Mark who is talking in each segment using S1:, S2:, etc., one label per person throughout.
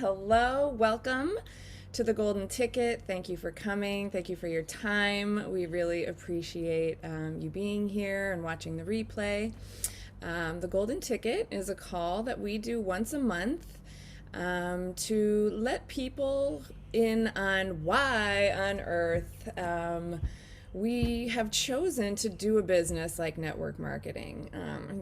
S1: Hello, welcome to the Golden Ticket. Thank you for coming. Thank you for your time. We really appreciate you being here and watching the replay. The Golden Ticket is a call that we do once a month to let people in on why on earth we have chosen to do a business like network marketing.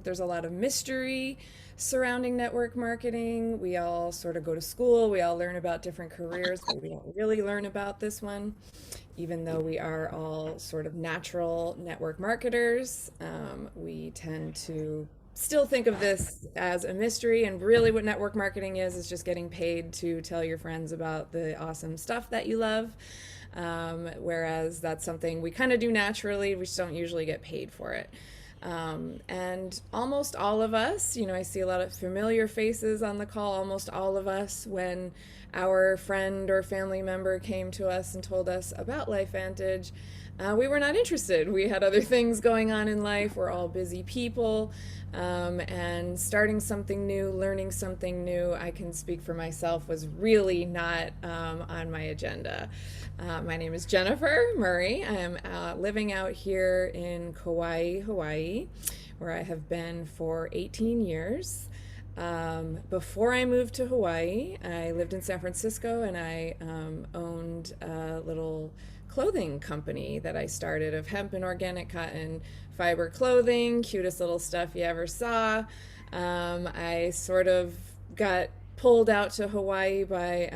S1: There's a lot of mystery surrounding network marketing. We all sort of go to school, we all learn about different careers, but we don't really learn about this one, even though we are all sort of natural network marketers. We tend to still think of this as a mystery, and really what network marketing is just getting paid to tell your friends about the awesome stuff that you love. Whereas that's something we kind of do naturally, we just don't usually get paid for it. And almost all of us, I see a lot of familiar faces on the call. Almost all of us, when our friend or family member came to us and told us about LifeVantage, we were not interested. We had other things going on in life. We're all busy people. And starting something new, learning something new, I can speak for myself, was really not on my agenda. My name is Jennifer Murray. I am living out here in Kauai, Hawaii, where I have been for 18 years. Before I moved to Hawaii, I lived in San Francisco, and I owned a little clothing company that I started of hemp and organic cotton fiber clothing, cutest little stuff you ever saw. I sort of got pulled out to Hawaii by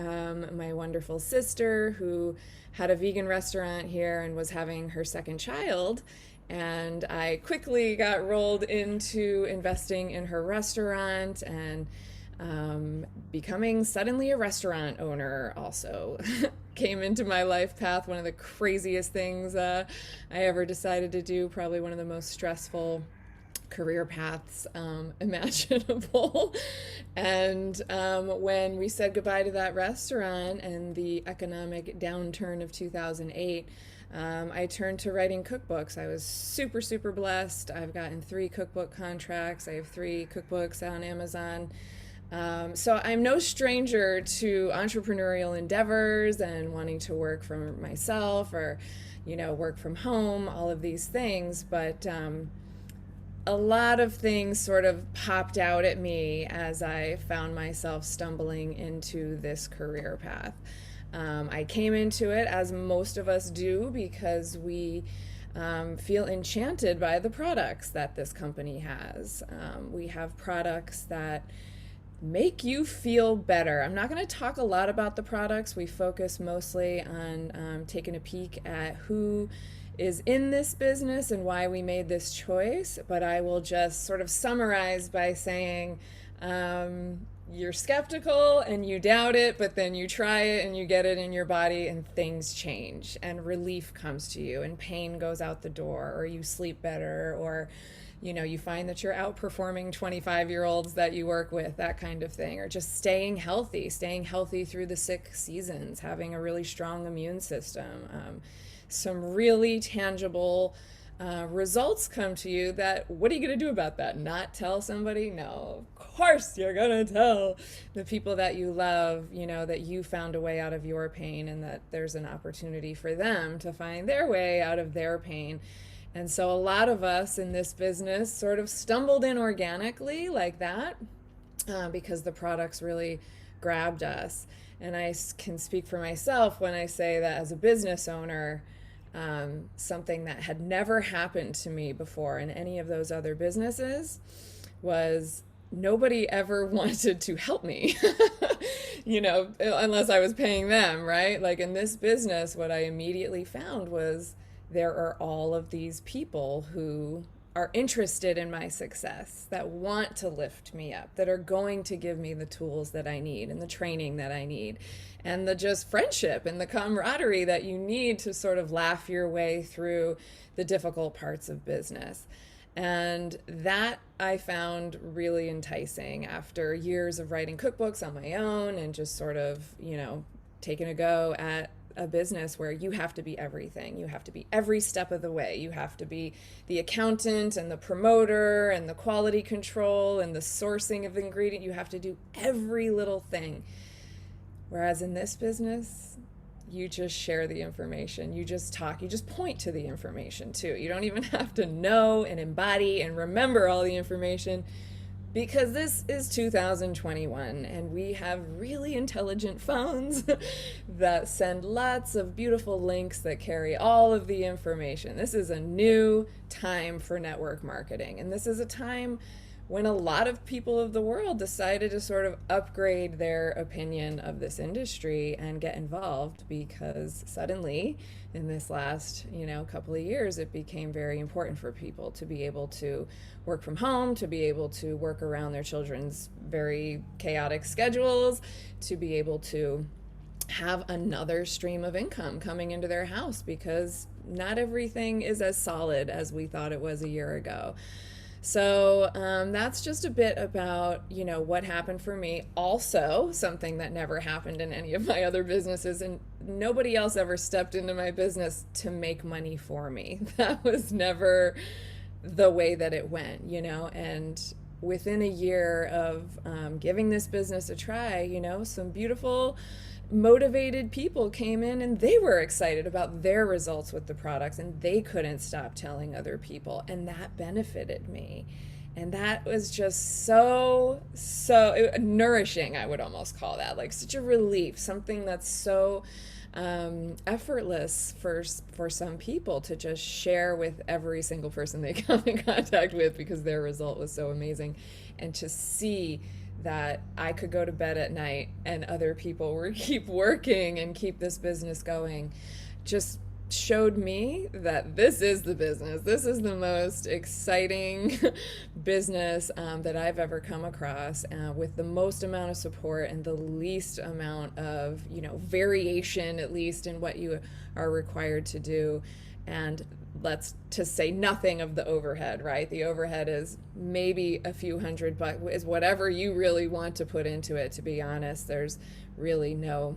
S1: my wonderful sister, who had a vegan restaurant here and was having her second child. And I quickly got rolled into investing in her restaurant and becoming suddenly a restaurant owner also came into my life path. One of the craziest things I ever decided to do, probably one of the most stressful career paths imaginable. And when we said goodbye to that restaurant and the economic downturn of 2008, I turned to writing cookbooks. I was super, super blessed. I've gotten 3 cookbook contracts. I have 3 cookbooks on Amazon. So I'm no stranger to entrepreneurial endeavors and wanting to work for myself or, work from home, all of these things. But a lot of things sort of popped out at me as I found myself stumbling into this career path. I came into it, as most of us do, because we feel enchanted by the products that this company has. We have products that make you feel better. I'm not going to talk a lot about the products. We focus mostly on taking a peek at who is in this business and why we made this choice, but I will just sort of summarize by saying you're skeptical and you doubt it, but then you try it and you get it in your body and things change and relief comes to you and pain goes out the door, or you sleep better, or you find that you're outperforming 25-year-olds that you work with, that kind of thing, or just staying healthy through the sick seasons, having a really strong immune system. Some really tangible results come to you that, what are you going to do about that? Not tell somebody? No, of course you're going to tell the people that you love, that you found a way out of your pain and that there's an opportunity for them to find their way out of their pain. And so a lot of us in this business sort of stumbled in organically like that because the products really grabbed us. And I can speak for myself when I say that as a business owner, something that had never happened to me before in any of those other businesses was nobody ever wanted to help me, unless I was paying them, right? Like in this business, what I immediately found was there are all of these people who are interested in my success, that want to lift me up, that are going to give me the tools that I need and the training that I need and the just friendship and the camaraderie that you need to sort of laugh your way through the difficult parts of business. And that I found really enticing after years of writing cookbooks on my own and just sort of, taking a go at a business where you have to be everything. You have to be every step of the way. You have to be the accountant and the promoter and the quality control and the sourcing of the ingredient. You have to do every little thing. Whereas in this business, you just share the information, you just talk, you just point to the information too. You don't even have to know and embody and remember all the information, because this is 2021 and we have really intelligent phones that send lots of beautiful links that carry all of the information. This is a new time for network marketing, and this is a time when a lot of people of the world decided to sort of upgrade their opinion of this industry and get involved, because suddenly in this last couple of years it became very important for people to be able to work from home, to be able to work around their children's very chaotic schedules, to be able to have another stream of income coming into their house, because not everything is as solid as we thought it was a year ago. So that's just a bit about, what happened for me. Also, something that never happened in any of my other businesses, and nobody else ever stepped into my business to make money for me. That was never the way that it went, and within a year of giving this business a try, some beautiful motivated people came in and they were excited about their results with the products, and they couldn't stop telling other people, and that benefited me. And that was just so nourishing, I would almost call that, like such a relief, something that's so effortless for some people to just share with every single person they come in contact with, because their result was so amazing. And to see that I could go to bed at night and other people were keep working and keep this business going just showed me that this is the business. This is the most exciting business that I've ever come across, with the most amount of support and the least amount of, variation, at least in what you are required to do. And let's to say nothing of the overhead, right? The overhead is maybe a few $100, is whatever you really want to put into it. To be honest, there's really no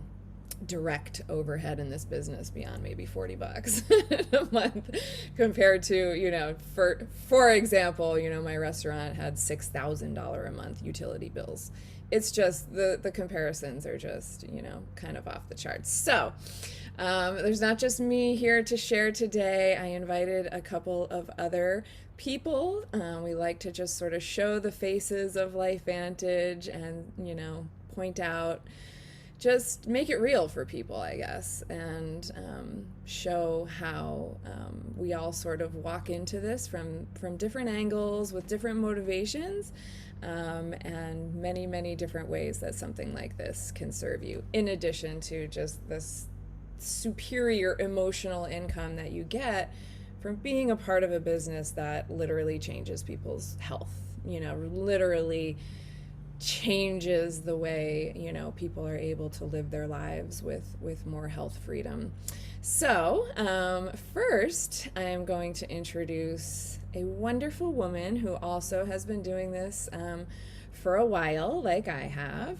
S1: direct overhead in this business beyond maybe $40 a month, compared to, for example, my restaurant had $6,000 a month utility bills. It's just the comparisons are just, kind of off the charts. So there's not just me here to share today. I invited a couple of other people. We like to just sort of show the faces of LifeVantage and, point out, just make it real for people, I guess, and show how we all sort of walk into this from different angles with different motivations, and many, many different ways that something like this can serve you, in addition to just this superior emotional income that you get from being a part of a business that literally changes people's health, literally changes the way, people are able to live their lives with more health freedom. So first, I am going to introduce a wonderful woman who also has been doing this for a while, like I have.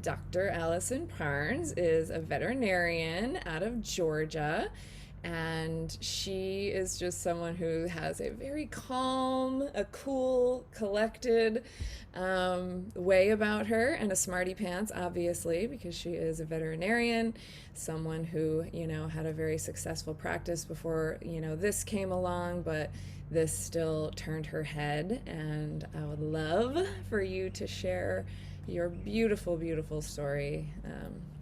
S1: Dr. Alisan Parnes is a veterinarian out of Georgia, and she is just someone who has a very calm, a cool, collected way about her, and a smarty pants, obviously, because she is a veterinarian, someone who, had a very successful practice before, this came along, but this still turned her head. And I would love for you to share your beautiful, beautiful story,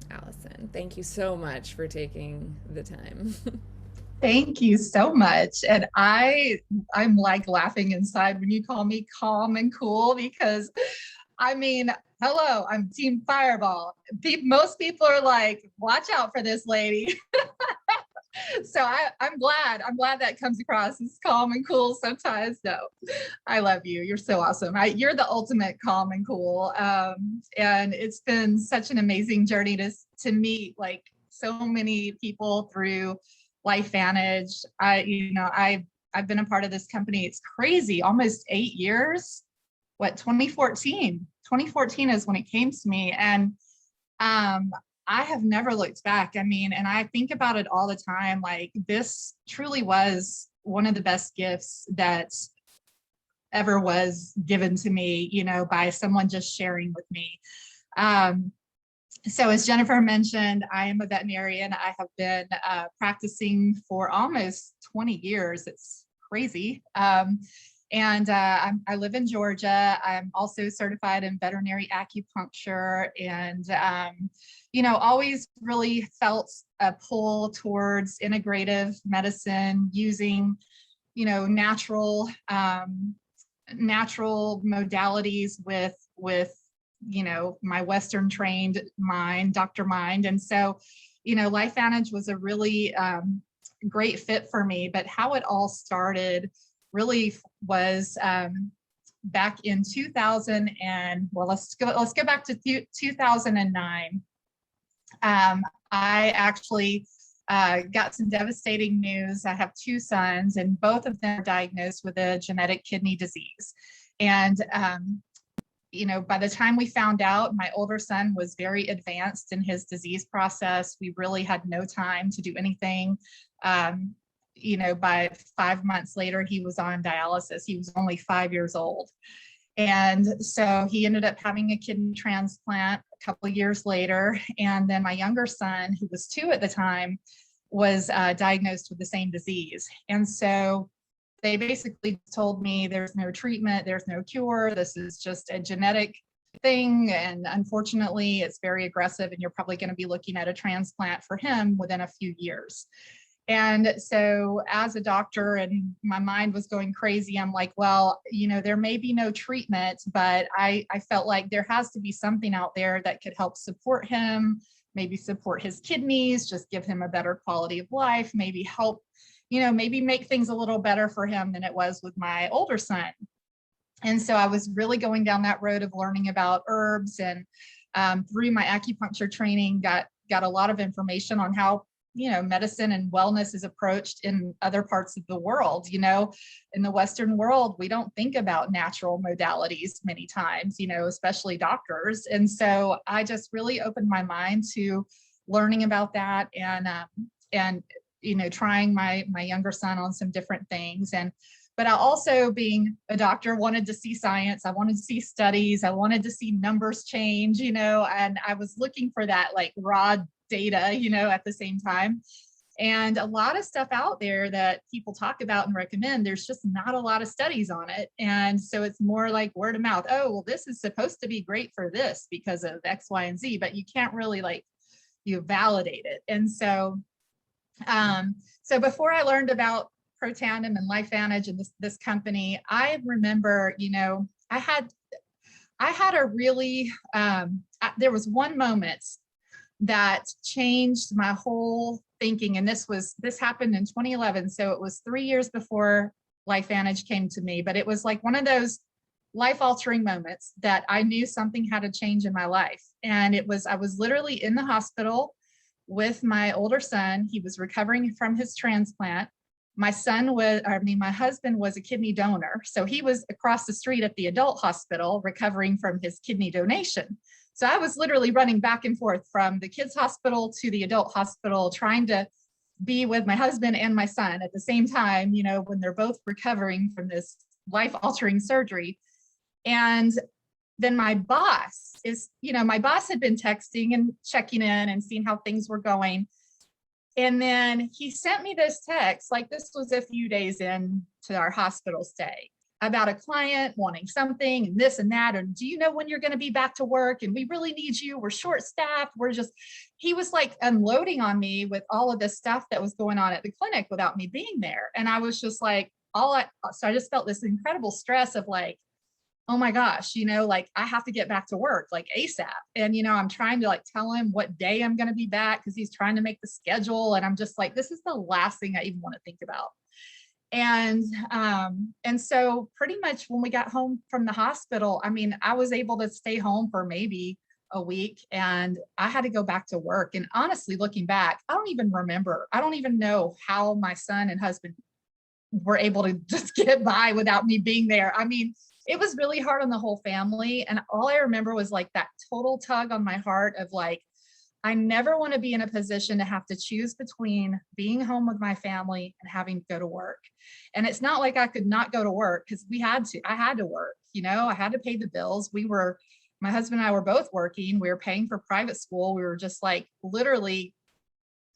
S1: Alisan. Thank you so much for taking the time.
S2: Thank you so much. And I'm like laughing inside when you call me calm and cool, because hello, I'm Team Fireball. Most people are like, watch out for this lady. So I'm glad that comes across as calm and cool sometimes. No, I love you. You're so awesome. You're the ultimate calm and cool. And it's been such an amazing journey to meet like so many people through LifeVantage. I've been a part of this company. It's crazy, almost 8 years. 2014 is when it came to me. And I have never looked back. And I think about it all the time. Like, this truly was one of the best gifts that ever was given to me, by someone just sharing with me. So as Jennifer mentioned, I am a veterinarian. I have been practicing for almost 20 years. It's crazy. I live in Georgia. I'm also certified in veterinary acupuncture, and always really felt a pull towards integrative medicine, using natural modalities with my Western trained mind, Dr. Mind. And so, LifeVantage was a really great fit for me. But how it all started really was back in 2000, and well, let's go back to 2009. I actually got some devastating news. I have two sons, and both of them are diagnosed with a genetic kidney disease. And by the time we found out, my older son was very advanced in his disease process. We really had no time to do anything. By 5 months later, he was on dialysis. He was only 5 years old. And so he ended up having a kidney transplant a couple of years later. And then my younger son, who was 2 at the time, was diagnosed with the same disease. And so they basically told me there's no treatment, there's no cure. This is just a genetic thing. And unfortunately, it's very aggressive, and you're probably going to be looking at a transplant for him within a few years. And so as a doctor, and my mind was going crazy, I'm like, well, there may be no treatment, but I felt like there has to be something out there that could help support him, maybe support his kidneys, just give him a better quality of life, maybe help, maybe make things a little better for him than it was with my older son. And so I was really going down that road of learning about herbs, and through my acupuncture training, got a lot of information on how medicine and wellness is approached in other parts of the world. In the Western world, we don't think about natural modalities many times, especially doctors. And so I just really opened my mind to learning about that, and trying my younger son on some different things. But I also, being a doctor, wanted to see science. I wanted to see studies. I wanted to see numbers change, and I was looking for that like raw data, at the same time. And a lot of stuff out there that people talk about and recommend, there's just not a lot of studies on it. And so it's more like word of mouth. Oh, well, this is supposed to be great for this because of X, Y, and Z, but you can't really you validate it. And so, so before I learned about Protandim and LifeVantage and this company, I remember, I had a really, there was one moment that changed my whole thinking. And this happened in 2011. So it was 3 years before LifeVantage came to me, but it was like one of those life-altering moments that I knew something had to change in my life. And I was literally in the hospital with my older son. He was recovering from his transplant. My husband was a kidney donor. So he was across the street at the adult hospital recovering from his kidney donation. So I was literally running back and forth from the kids' hospital to the adult hospital, trying to be with my husband and my son at the same time, when they're both recovering from this life-altering surgery. And then my boss had been texting and checking in and seeing how things were going. And then he sent me this text, like this was a few days into our hospital stay, about a client wanting something and this and that. And do you know when you're going to be back to work? And we really need you. We're short staffed. He was like unloading on me with all of this stuff that was going on at the clinic without me being there. And I was just like, so I just felt this incredible stress of like, oh my gosh, I have to get back to work like ASAP. And, I'm trying to tell him what day I'm going to be back because he's trying to make the schedule. And I'm just like, this is the last thing I even want to think about. And so pretty much when we got home from the hospital, I was able to stay home for maybe a week, and I had to go back to work. And honestly, looking back, I don't even know how my son and husband were able to just get by without me being there. It was really hard on the whole family. And all I remember was like that total tug on my heart of like, I never want to be in a position to have to choose between being home with my family and having to go to work. And it's not like I could not go to work because I had to work, I had to pay the bills. We were my husband and I were both working. We were paying for private school. We were just like, literally,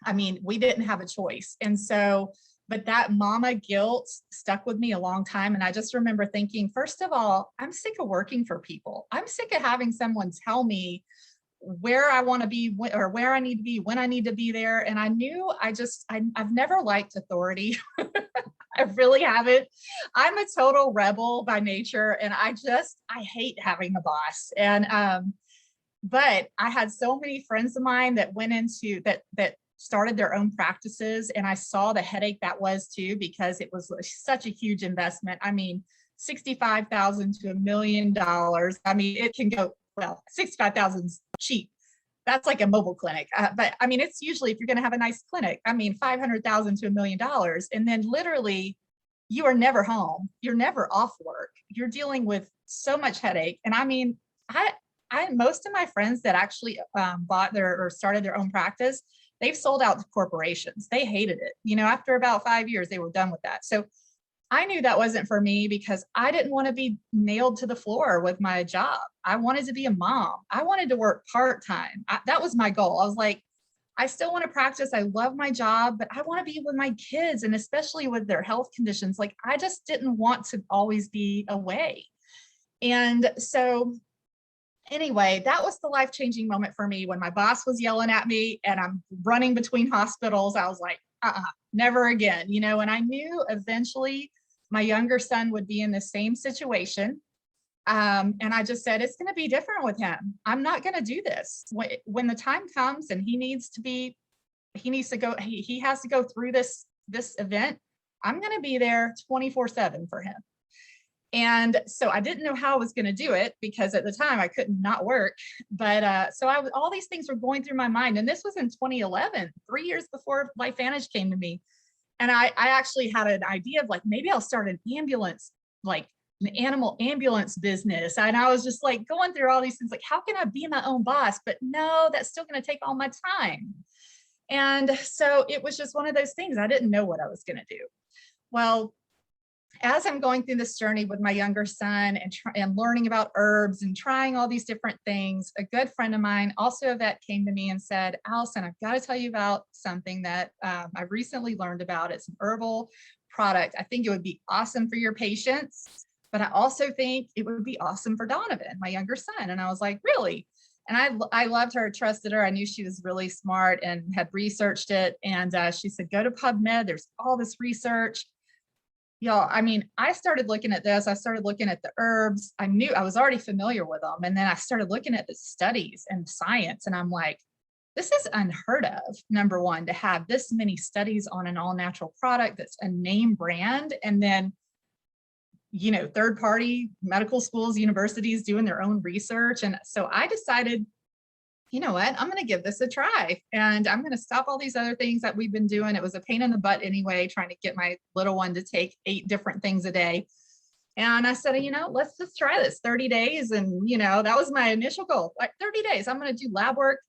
S2: I mean, we didn't have a choice. And so, but that mama guilt stuck with me a long time. And I just remember thinking, first of all, I'm sick of working for people. I'm sick of having someone tell me where I want to be or where I need to be, when I need to be there. And I knew I've never liked authority. I really haven't. I'm a total rebel by nature, and I hate having a boss. And but I had so many friends of mine that went into that started their own practices, and I saw the headache that was too, because it was such a huge investment. I mean, $65,000 to $1 million. I mean, it can go, well, 65,000 is cheap. That's like a mobile clinic. But I mean, it's usually, if you're going to have a nice clinic, I mean, 500,000 to $1 million. And then literally you are never home. You're never off work. You're dealing with so much headache. And I mean, most of my friends that actually bought their or started their own practice, they've sold out to corporations. They hated it. You know, after about 5 years, they were done with that. So I knew that wasn't for me, because I didn't want to be nailed to the floor with my job. I wanted to be a mom. I wanted to work part-time. That was my goal. I was like, I still want to practice. I love my job, but I want to be with my kids, and especially with their health conditions. Like, I just didn't want to always be away. And so anyway, that was the life-changing moment for me when my boss was yelling at me and I'm running between hospitals. I was like, never again, you know. And I knew eventually my younger son would be in the same situation. And I just said, it's going to be different with him. I'm not going to do this. When the time comes and he has to go through this event, I'm going to be there 24/7 for him. And so I didn't know how I was going to do it, because at the time I couldn't not work. But so all these things were going through my mind. And this was in 2011, 3 years before LifeVantage came to me. And I actually had an idea of like, maybe I'll start an ambulance, like an animal ambulance business. And I was just like going through all these things, like, how can I be my own boss? But no, that's still going to take all my time. And so it was just one of those things. I didn't know what I was going to do. Well, as I'm going through this journey with my younger son and learning about herbs and trying all these different things, a good friend of mine, also a vet, came to me and said, Alisan, I've got to tell you about something that I recently learned about. It's an herbal product. I think it would be awesome for your patients, but I also think it would be awesome for Donovan, my younger son. And I was like, really? And I loved her, trusted her. I knew she was really smart and had researched it. And she said, go to PubMed. There's all this research. Y'all, I mean, I started looking at this. I started looking at the herbs. I knew I was already familiar with them. And then I started looking at the studies and science. And I'm like, this is unheard of, number one, to have this many studies on an all natural product that's a name brand. And then, you know, third party medical schools, universities doing their own research. And so I decided, you know what, I'm going to give this a try, and I'm going to stop all these other things that we've been doing. It was a pain in the butt anyway, trying to get my little one to take 8 different things a day. And I said, you know, let's just try this 30 days. And, you know, that was my initial goal, like 30 days, I'm going to do lab work.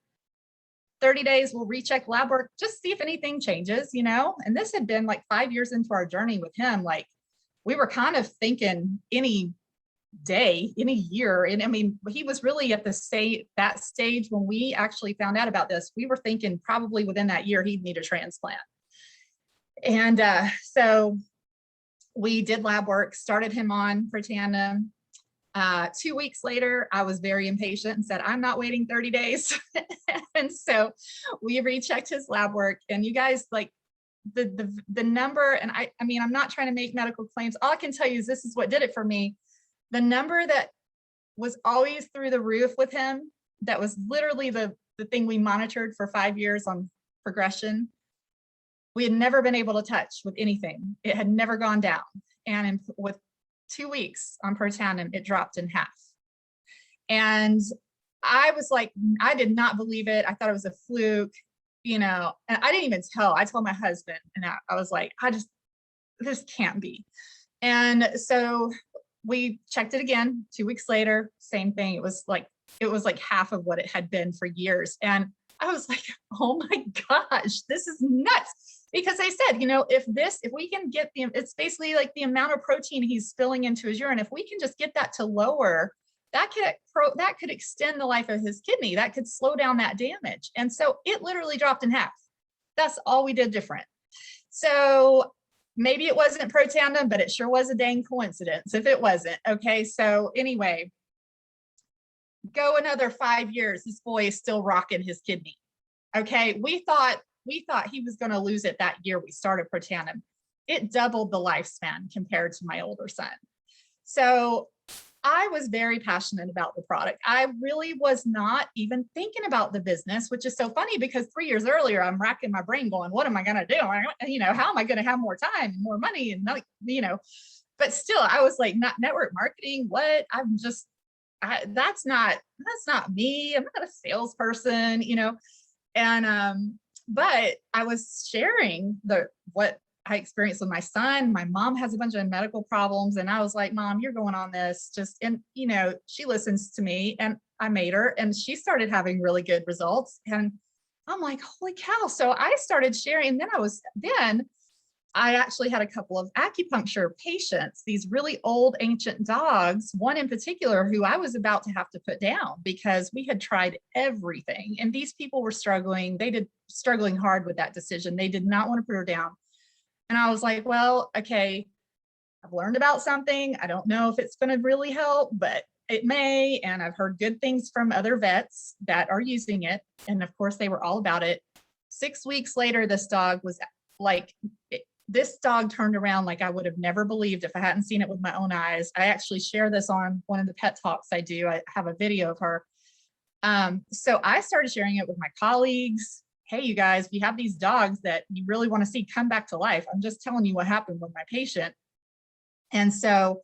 S2: 30 days, we'll recheck lab work, just see if anything changes, you know. And this had been like 5 years into our journey with him. Like, we were kind of thinking any day, in a year. And I mean, he was really at that stage when we actually found out about this. We were thinking probably within that year he'd need a transplant. And so we did lab work, started him on Protandim. 2 weeks later, I was very impatient and said, I'm not waiting 30 days. And so we rechecked his lab work. And you guys, like, the number, and I mean, I'm not trying to make medical claims. All I can tell you is this is what did it for me. The number that was always through the roof with him, that was literally the thing we monitored for 5 years on progression, we had never been able to touch with anything. It had never gone down. And with 2 weeks on Protandim, it dropped in half. And I was like, I did not believe it. I thought it was a fluke, you know, and I didn't even tell. I told my husband, and I was like, this can't be. And so we checked it again 2 weeks later, same thing. It was like half of what it had been for years. And I was like, oh my gosh, this is nuts. Because they said, you know, if we can get it's basically like the amount of protein he's spilling into his urine, if we can just get that to lower that could extend the life of his kidney. That could slow down that damage. And so it literally dropped in half. That's all we did different. So maybe it wasn't Protandim, but it sure was a dang coincidence if it wasn't. Okay. So anyway, go another 5 years, this boy is still rocking his kidney. Okay. We thought he was going to lose it that year we started Protandim. It doubled the lifespan compared to my older son. So I was very passionate about the product. I really was not even thinking about the business, which is so funny because 3 years earlier, I'm racking my brain going, what am I going to do? How am I going to have more time and more money? And, but still, I was like, not network marketing. What? That's not me. I'm not a salesperson, and, but I was sharing what I experienced with my son. My mom has a bunch of medical problems. And I was like, Mom, you're going on this and she listens to me, and I made her, and she started having really good results. And I'm like, holy cow. So I started sharing. Then I actually had a couple of acupuncture patients, these really old ancient dogs, one in particular who I was about to have to put down because we had tried everything. And these people were struggling. Struggling hard with that decision. They did not want to put her down. And I was like, well, okay, I've learned about something. I don't know if it's going to really help, but it may. And I've heard good things from other vets that are using it. And of course, they were all about it. 6 weeks later, this dog turned around like I would have never believed if I hadn't seen it with my own eyes. I actually share this on one of the pet talks I do. I have a video of her. So I started sharing it with my colleagues. Hey, you guys, if you have these dogs that you really want to see come back to life, I'm just telling you what happened with my patient. And so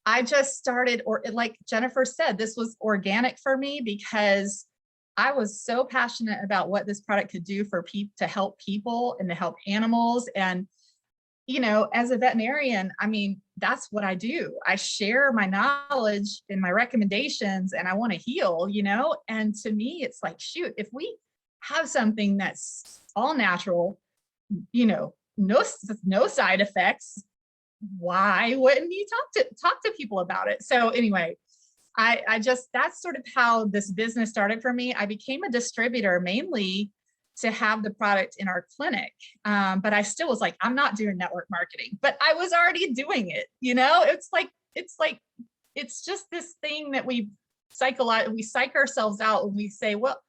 S2: I just started, or like Jennifer said, this was organic for me because I was so passionate about what this product could do for people, to help people and to help animals. And, as a veterinarian, that's what I do. I share my knowledge and my recommendations, and I want to heal, and to me, it's like, shoot, if we have something that's all natural, no side effects, why wouldn't you talk to people about it? So anyway, that's sort of how this business started for me. I became a distributor mainly to have the product in our clinic. But I still was like, I'm not doing network marketing, but I was already doing it. It's just this thing that we psych ourselves out when we say, well,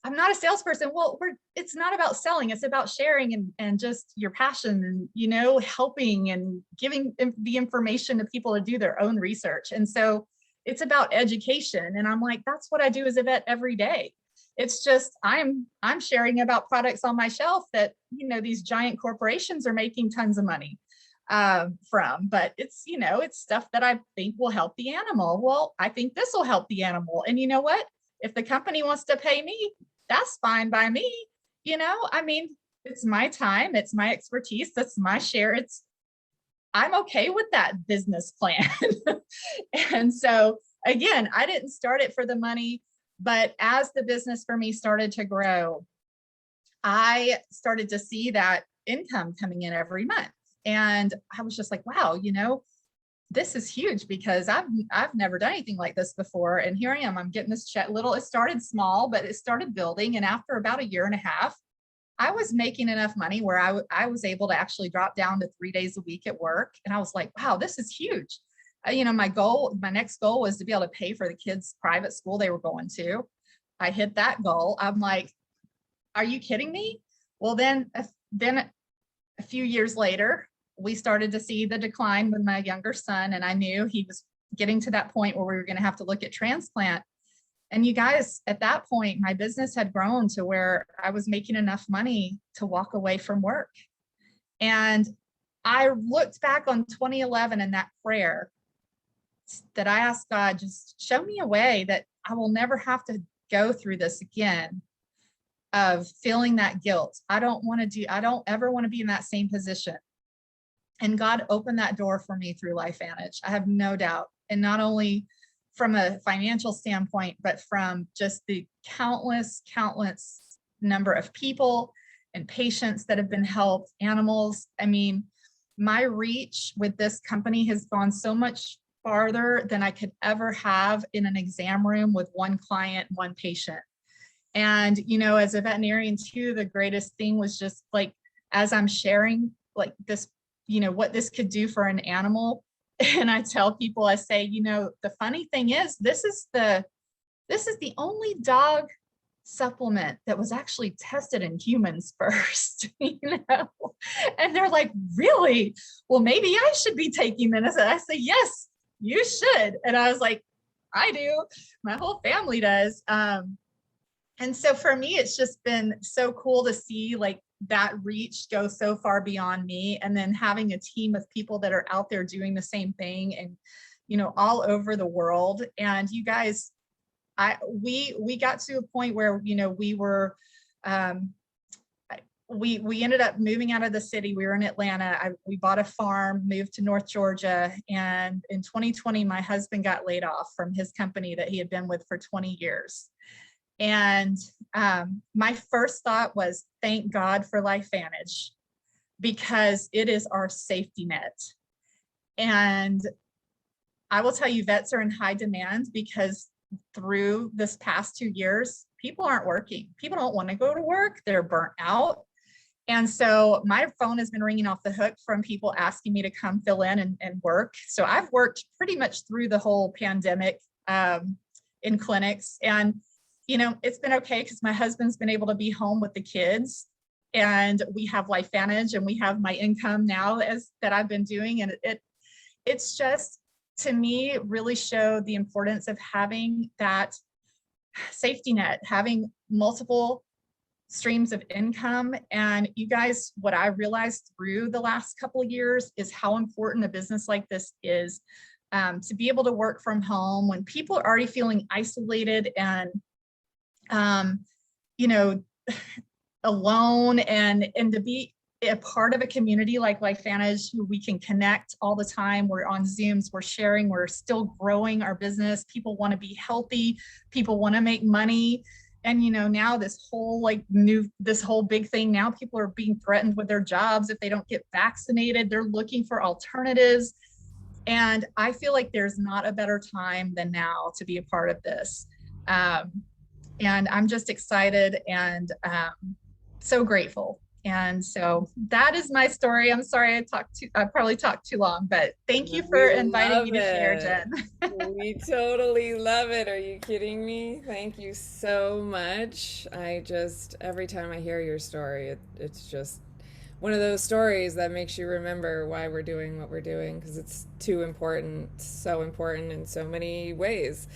S2: I'm not a salesperson. Well, it's not about selling. It's about sharing and just your passion and, helping and giving the information to people to do their own research. And so it's about education. And I'm like, that's what I do as a vet every day. It's just, I'm sharing about products on my shelf that, these giant corporations are making tons of money from, but it's stuff that I think will help the animal. Well, I think this will help the animal. And you know what? If the company wants to pay me, that's fine by me. It's my time. It's my expertise. That's my share. I'm okay with that business plan. And so again, I didn't start it for the money, but as the business for me started to grow, I started to see that income coming in every month. And I was just like, wow, this is huge because I've never done anything like this before. And here I am, I'm getting this check. It started small, but it started building. And after about 1.5 years, I was making enough money where I was able to actually drop down to 3 days a week at work. And I was like, wow, this is huge. My next goal was to be able to pay for the kids' private school they were going to. I hit that goal. I'm like, are you kidding me? Well, then a few years later, we started to see the decline with my younger son, and I knew he was getting to that point where we were going to have to look at transplant. And you guys, at that point, my business had grown to where I was making enough money to walk away from work. And I looked back on 2011 and that prayer that I asked God, just show me a way that I will never have to go through this again of feeling that guilt. I don't ever want to be in that same position. And God opened that door for me through LifeVantage. I have no doubt. And not only from a financial standpoint, but from just the countless number of people and patients that have been helped, animals. My reach with this company has gone so much farther than I could ever have in an exam room with one client, one patient. And, you know, as a veterinarian too, the greatest thing was just like, as I'm sharing like this, you know, what this could do for an animal. And I tell people, I say, you know, the funny thing is, this is the only dog supplement that was actually tested in humans first, you know? And they're like, really? Well, maybe I should be taking this. And I say, yes, you should. And I was like, I do. My whole family does. And so for me, it's just been so cool to see like that reach go so far beyond me. And then having a team of people that are out there doing the same thing and, you know, all over the world. And you guys, we got to a point where, you know, we were, we ended up moving out of the city. We were in Atlanta. We bought a farm, moved to North Georgia. And in 2020, my husband got laid off from his company that he had been with for 20 years. And my first thought was, thank God for LifeVantage, because it is our safety net. And I will tell you, vets are in high demand because through this past 2 years, people aren't working. People don't want to go to work. They're burnt out. And so my phone has been ringing off the hook from people asking me to come fill in and work. So I've worked pretty much through the whole pandemic in clinics. And you know, it's been okay because my husband's been able to be home with the kids, and we have LifeVantage, and we have my income now that I've been doing. And it's just, to me, really showed the importance of having that safety net, having multiple streams of income. And you guys, what I realized through the last couple of years is how important a business like this is, to be able to work from home when people are already feeling isolated and you know, alone, and to be a part of a community like LifeVantage, who we can connect all the time. We're on Zooms, we're sharing, we're still growing our business. People want to be healthy, people want to make money. And, you know, now this whole big thing, now people are being threatened with their jobs if they don't get vaccinated. They're looking for alternatives. And I feel like there's not a better time than now to be a part of this. And I'm just excited and so grateful. And so that is my story. I'm sorry I probably talked too long, but thank you for inviting me to share, Jen.
S1: We totally love it. Are you kidding me? Thank you so much. Every time I hear your story, it's just one of those stories that makes you remember why we're doing what we're doing, because it's too important, so important in so many ways.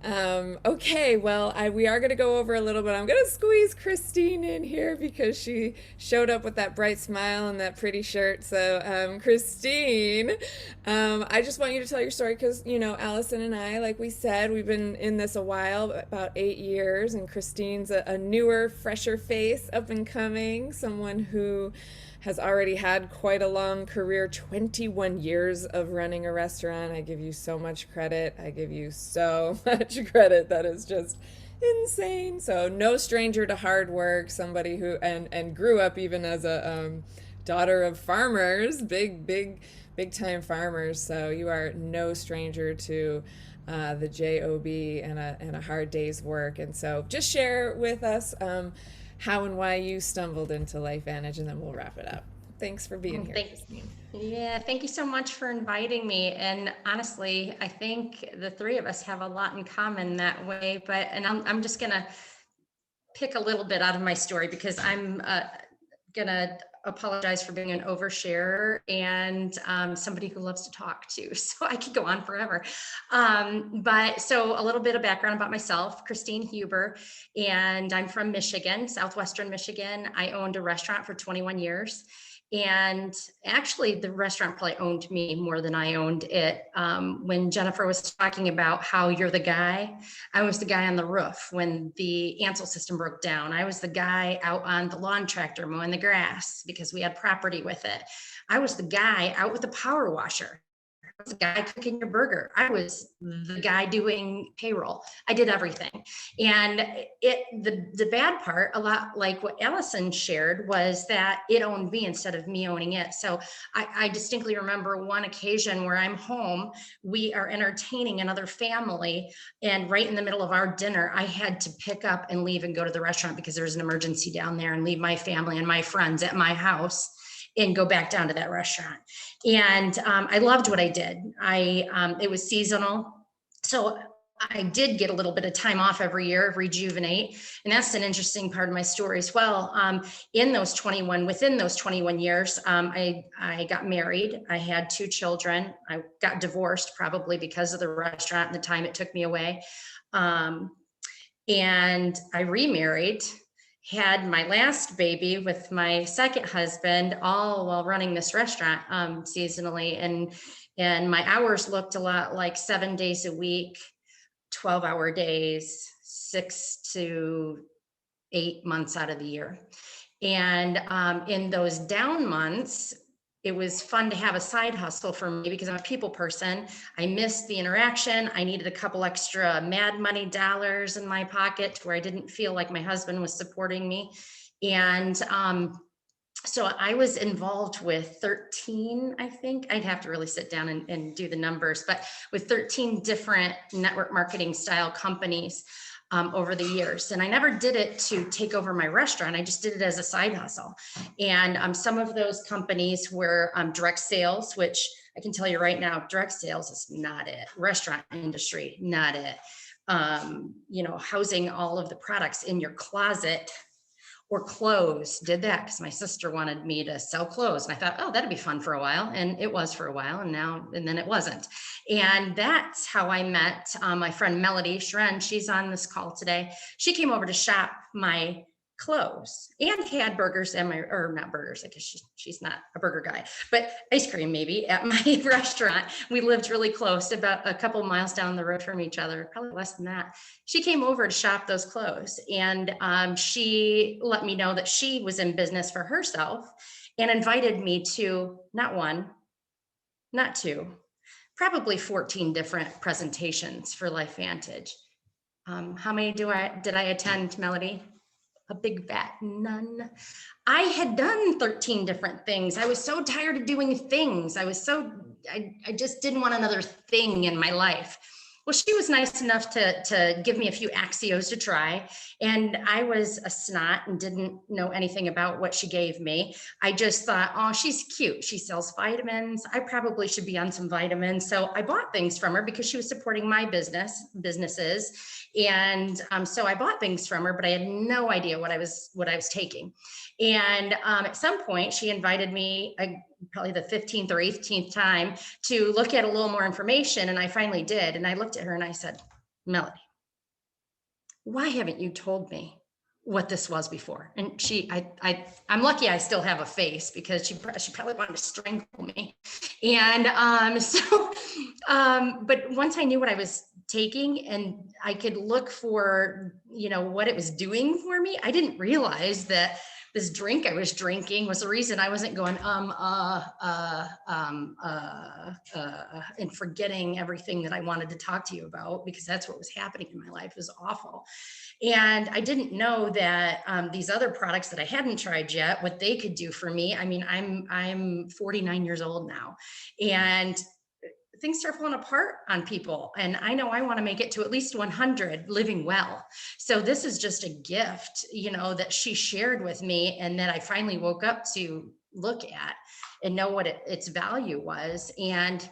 S1: Okay, well, we are going to go over a little bit. I'm going to squeeze Christine in here because she showed up with that bright smile and that pretty shirt. So, Christine, I just want you to tell your story because, you know, Allison and I, like we said, we've been in this a while, about 8 years, and Christine's a newer, fresher face, up and coming, someone who has already had quite a long career, 21 years of running a restaurant. I give you so much credit. I give you so much credit. That is just insane. So no stranger to hard work, somebody who, and grew up even as a daughter of farmers, big time farmers. So you are no stranger to the job and a hard day's work. And so just share with us how and why you stumbled into LifeVantage, and then we'll wrap it up. Thanks for being here.
S3: Thank you so much for inviting me. And honestly, I think the three of us have a lot in common that way. And I'm just gonna pick a little bit out of my story because I'm gonna apologize for being an oversharer and somebody who loves to talk too. So I could go on forever. But so a little bit of background about myself, Christine Huber, and I'm from Michigan, Southwestern Michigan. I owned a restaurant for 21 years. And actually the restaurant probably owned me more than I owned it. When Jennifer was talking about how you're the guy, I was the guy on the roof when the Ansel system broke down. I was the guy out on the lawn tractor mowing the grass because we had property with it. I was the guy out with the power washer. was the guy cooking your burger. I was the guy doing payroll. I did everything. And the bad part, a lot like what Alisan shared, was that it owned me instead of me owning it. So I distinctly remember one occasion where I'm home, we are entertaining another family, and right in the middle of our dinner, I had to pick up and leave and go to the restaurant because there was an emergency down there, and leave my family and my friends at my house and go back down to that restaurant. And I loved what I did. It was seasonal. So I did get a little bit of time off every year, rejuvenate. And that's an interesting part of my story as well. Within those 21 years, I got married. I had 2 children. I got divorced probably because of the restaurant and the time it took me away. And I remarried, had my last baby with my second husband, all while running this restaurant seasonally. And my hours looked a lot like 7 days a week, 12-hour days, 6 to 8 months out of the year. And in those down months, it was fun to have a side hustle for me because I'm a people person. I missed the interaction. I needed a couple extra mad money dollars in my pocket where I didn't feel like my husband was supporting me. And so I was involved with 13, I think. I'd have to really sit down and do the numbers, but with 13 different network marketing style companies over the years. And I never did it to take over my restaurant. I just did it as a side hustle. And some of those companies were direct sales, which I can tell you right now, direct sales is not it. Restaurant industry, not it. Housing all of the products in your closet, or clothes. Did that because my sister wanted me to sell clothes. And I thought, oh, that'd be fun for a while. And it was for a while. And then it wasn't. And that's how I met my friend Melody Shren. She's on this call today. She came over to shop my clothes and had burgers not burgers. I guess she's not a burger guy, but ice cream maybe at my restaurant. We lived really close, about a couple miles down the road from each other, probably less than that. She came over to shop those clothes, and she let me know that she was in business for herself and invited me to not 1, not 2, probably 14 different presentations for LifeVantage. How many did I attend, Melody? A big fat none. I had done 13 different things. I was so tired of doing things. I just didn't want another thing in my life. Well, she was nice enough to give me a few Axios to try. And I was a snot and didn't know anything about what she gave me. I just thought, oh, she's cute. She sells vitamins. I probably should be on some vitamins. So I bought things from her because she was supporting my businesses. And so I bought things from her, but I had no idea what I was taking. And at some point she invited me, probably the 15th or 18th time, to look at a little more information. And I finally did. And I looked at her and I said, Melody, why haven't you told me what this was before? And I'm lucky I still have a face, because she probably wanted to strangle me. And but once I knew what I was taking and I could look for, what it was doing for me, I didn't realize that this drink I was drinking was the reason I wasn't going, and forgetting everything that I wanted to talk to you about, because that's what was happening in my life. It was awful. And I didn't know that these other products that I hadn't tried yet, what they could do for me. I mean, I'm 49 years old now, and things start falling apart on people. And I know I want to make it to at least 100 living well. So this is just a gift, that she shared with me, and that I finally woke up to look at and know what its value was. And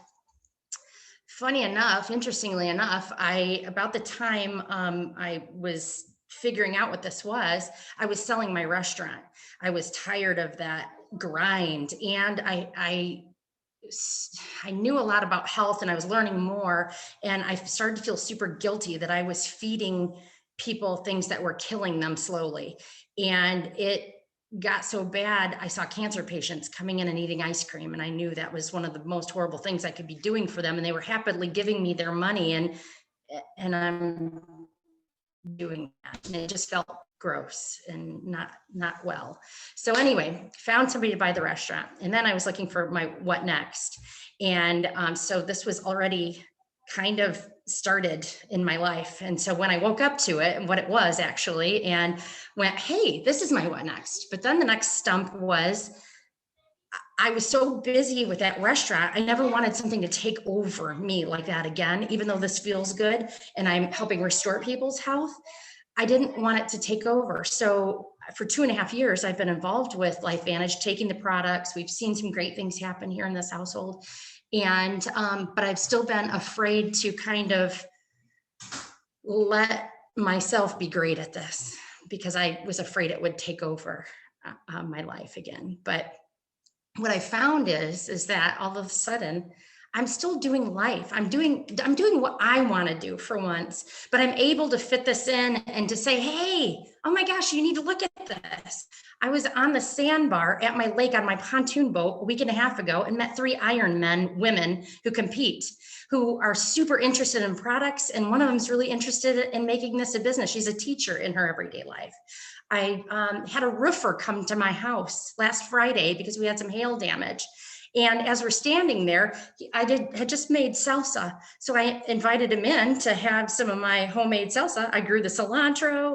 S3: interestingly enough, about the time I was figuring out what this was, I was selling my restaurant. I was tired of that grind, and I knew a lot about health, and I was learning more, and I started to feel super guilty that I was feeding people things that were killing them slowly. And it got so bad, I saw cancer patients coming in and eating ice cream, and I knew that was one of the most horrible things I could be doing for them, and they were happily giving me their money, and I'm doing that, and it just felt gross and not well. So anyway, found somebody to buy the restaurant. And then I was looking for my what next. And so this was already kind of started in my life. And so when I woke up to it and what it was actually, and went, hey, this is my what next. But then the next stump was, I was so busy with that restaurant. I never wanted something to take over me like that again, even though this feels good and I'm helping restore people's health. I didn't want it to take over. So for 2.5 years, I've been involved with LifeVantage, taking the products. We've seen some great things happen here in this household. And, but I've still been afraid to kind of let myself be great at this because I was afraid it would take over my life again. But what I found is that all of a sudden I'm still doing life. I'm doing what I want to do for once, but I'm able to fit this in and to say, hey, oh my gosh, you need to look at this. I was on the sandbar at my lake on my pontoon boat a week and a half ago and met 3 Ironman women who compete, who are super interested in products. And one of them is really interested in making this a business. She's a teacher in her everyday life. I had a roofer come to my house last Friday because we had some hail damage. And as we're standing there, had just made salsa. So I invited him in to have some of my homemade salsa. I grew the cilantro,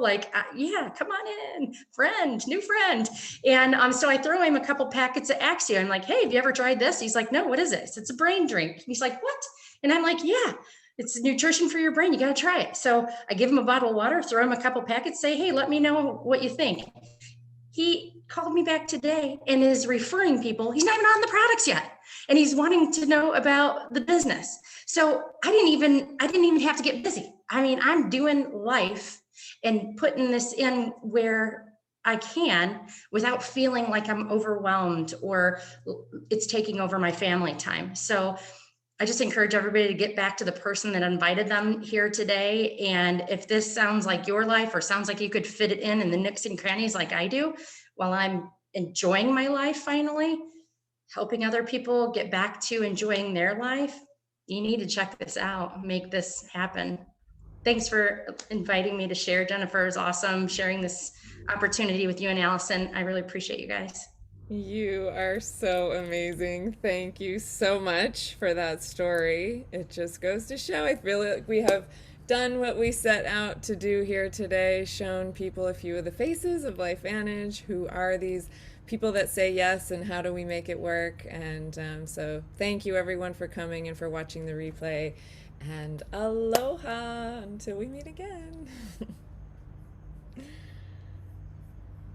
S3: yeah, come on in, new friend. And so I throw him a couple packets of Axio. I'm like, hey, have you ever tried this? He's like, no, what is this? It's a brain drink. He's like, what? And I'm like, yeah, it's nutrition for your brain. You got to try it. So I give him a bottle of water, throw him a couple packets, say, hey, let me know what you think. He called me back today and is referring people. He's not even on the products yet. And he's wanting to know about the business. So I didn't even have to get busy. I mean, I'm doing life and putting this in where I can without feeling like I'm overwhelmed or it's taking over my family time. So I just encourage everybody to get back to the person that invited them here today. And if this sounds like your life or sounds like you could fit it in the nooks and crannies like I do, while I'm enjoying my life finally, helping other people get back to enjoying their life, you need to check this out, make this happen. Thanks for inviting me to share. Jennifer is awesome, sharing this opportunity with you and Allison. I really appreciate you guys.
S1: You are so amazing. Thank you so much for that story. It just goes to show I feel like we have done what we set out to do here today, shown people a few of the faces of LifeVantage, who are these people that say yes and how do we make it work. And so thank you everyone for coming and for watching the replay, and aloha until we meet again.